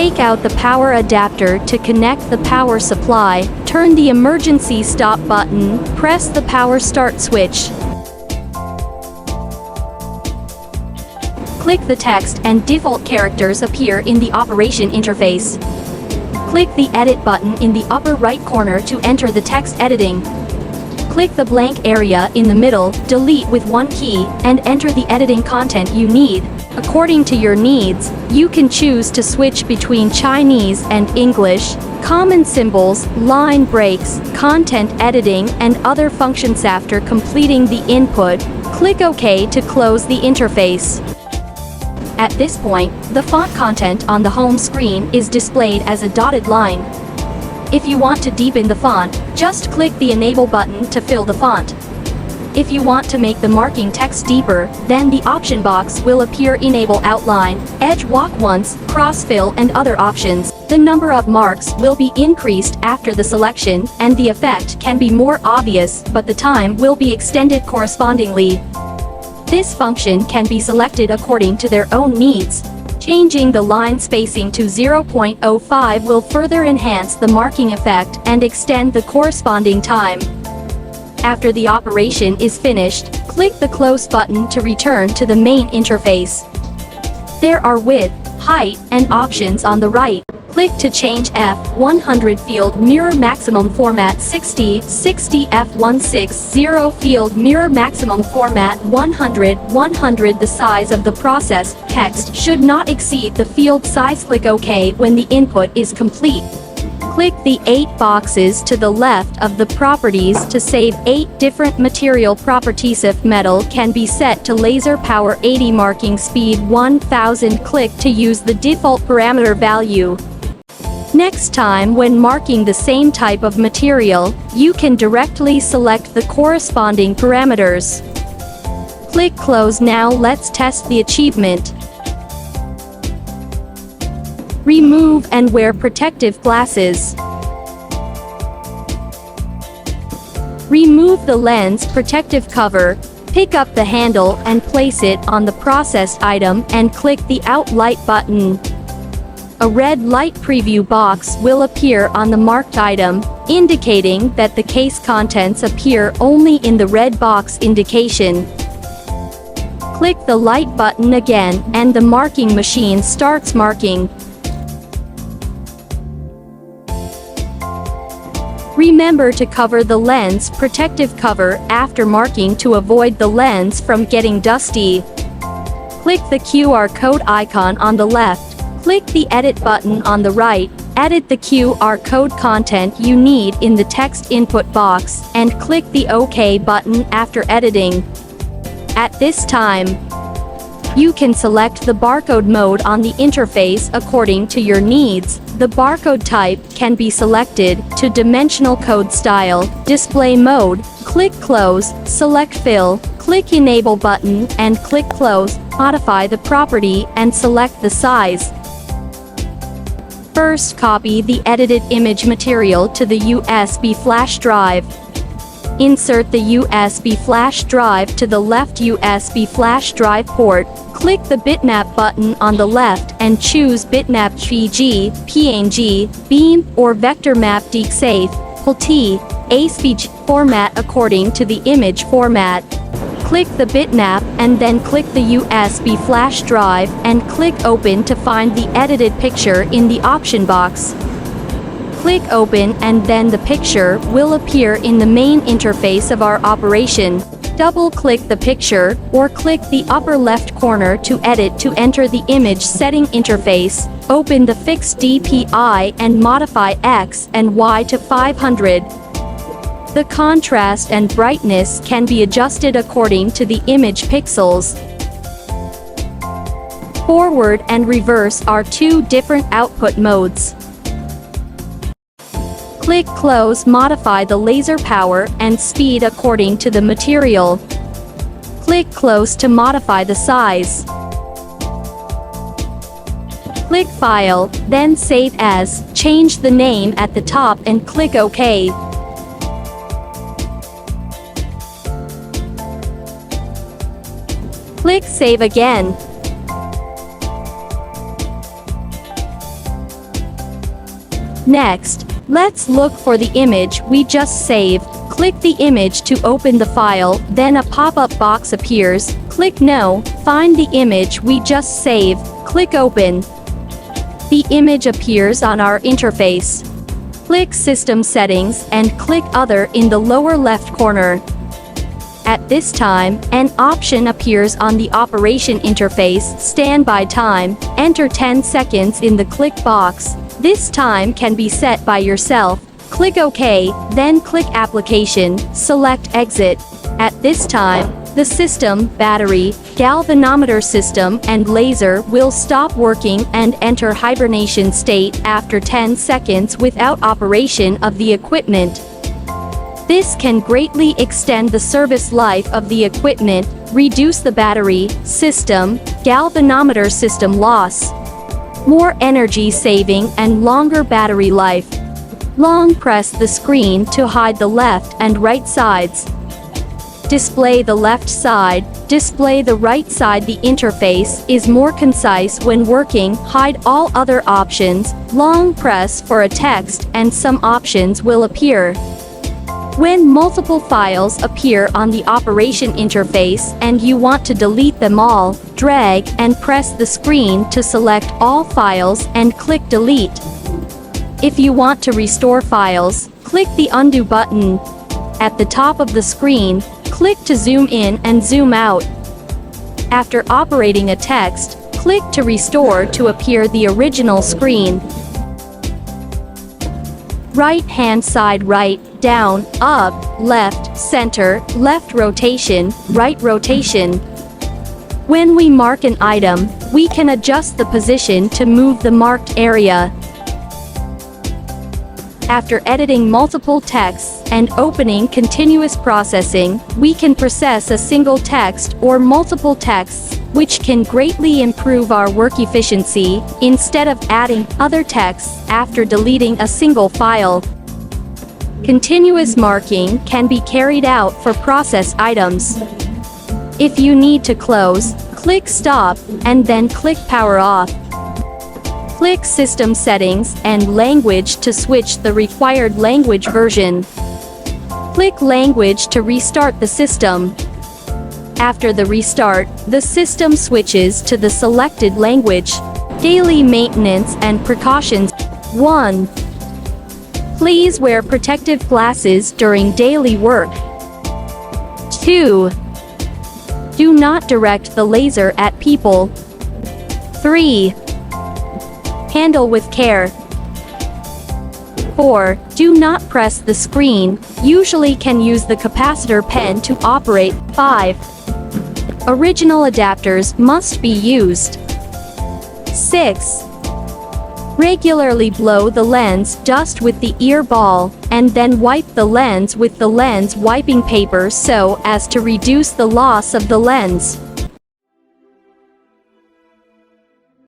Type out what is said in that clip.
Take out the power adapter to connect the power supply, turn the emergency stop button, press the power start switch. Click the text and default characters appear in the operation interface. Click the edit button in the upper right corner to enter the text editing. Click the blank area in the middle, delete with one key, and enter the editing content you need. According to your needs, you can choose to switch between Chinese and English, common symbols, line breaks, content editing, and other functions. After completing the input, click OK to close the interface. At this point, the font content on the home screen is displayed as a dotted line. If you want to deepen the font, just click the Enable button to fill the font. If you want to make the marking text deeper, then the option box will appear. Enable outline, edge walk once, cross fill, and other options. The number of marks will be increased after the selection, and the effect can be more obvious, but the time will be extended correspondingly. This function can be selected according to their own needs. Changing the line spacing to 0.05 will further enhance the marking effect and extend the corresponding time. After the operation is finished, click the Close button to return to the main interface. There are width, height, and options on the right. Click to change F100 field mirror maximum format 60 F160 field mirror maximum format 100 The size of the process text should not exceed the field size. Click OK when the input is complete. Click the 8 boxes to the left of the properties to save 8 different material properties. If metal can be set to laser power 80, marking speed 1000. Click to use the default parameter value. Next time when marking the same type of material, you can directly select the corresponding parameters. Click Close. Now let's test the achievement. Remove and wear protective glasses. Remove the lens protective cover, pick up the handle and place it on the processed item and click the Out Light button. A red light preview box will appear on the marked item, indicating that the case contents appear only in the red box indication. Click the light button again and the marking machine starts marking. Remember to cover the lens protective cover after marking to avoid the lens from getting dusty. Click the QR code icon on the left. Click the Edit button on the right, edit the QR code content you need in the text input box, and click the OK button after editing. At this time, you can select the barcode mode on the interface according to your needs. The barcode type can be selected to dimensional code style, display mode. Click Close, select Fill, click Enable button, and click Close. Modify the property and select the size. First, copy the edited image material to the USB flash drive. Insert the USB flash drive to the left USB flash drive port. Click the bitmap button on the left and choose bitmap PG, PNG, Beam, or vector map. DXAF, PLT, ASPG format according to the image format. Click the bitmap and then click the USB flash drive and click Open to find the edited picture in the option box. Click Open and then the picture will appear in the main interface of our operation. Double-click the picture or click the upper left corner to edit to enter the image setting interface. Open the fixed DPI and modify X and Y to 500. The contrast and brightness can be adjusted according to the image pixels. Forward and reverse are two different output modes. Click Close. Modify the laser power and speed according to the material. Click Close to modify the size. Click File, then Save As, change the name at the top and click OK. Click Save again. Next, let's look for the image we just saved. Click the image to open the file, then a pop-up box appears. Click No. Find the image we just saved. Click Open. The image appears on our interface. Click System Settings and click Other in the lower left corner. At this time, an option appears on the operation interface, Standby Time. Enter 10 seconds in the click box. This time can be set by yourself. Click OK, then click Application, select Exit. At this time, the system, battery, galvanometer system, and laser will stop working and enter hibernation state after 10 seconds without operation of the equipment. This can greatly extend the service life of the equipment, reduce the battery, system, galvanometer system loss, more energy saving and longer battery life. Long press the screen to hide the left and right sides. Display the left side, display the right side. The interface is more concise when working. Hide all other options. Long press for a text and some options will appear. When multiple files appear on the operation interface and you want to delete them all, drag and press the screen to select all files and click Delete. If you want to restore files, click the Undo button. At the top of the screen, click to zoom in and zoom out. After operating a text, click to restore to appear the original screen. Right hand side, right, down, up, left, center, left rotation, right rotation. When we mark an item, we can adjust the position to move the marked area. After editing multiple texts and opening continuous processing, we can process a single text or multiple texts, which can greatly improve our work efficiency, instead of adding other texts after deleting a single file. Continuous marking can be carried out for processed items. If you need to close, click Stop, and then click Power Off. Click System Settings and Language to switch the required language version. Click Language to restart the system. After the restart, the system switches to the selected language. Daily maintenance and precautions. 1. Please wear protective glasses during daily work. 2. Do not direct the laser at people. 3. Handle with care. 4. Do not press the screen, usually can use the capacitor pen to operate. 5. Original adapters must be used. 6. Regularly blow the lens dust with the ear ball, and then wipe the lens with the lens wiping paper so as to reduce the loss of the lens.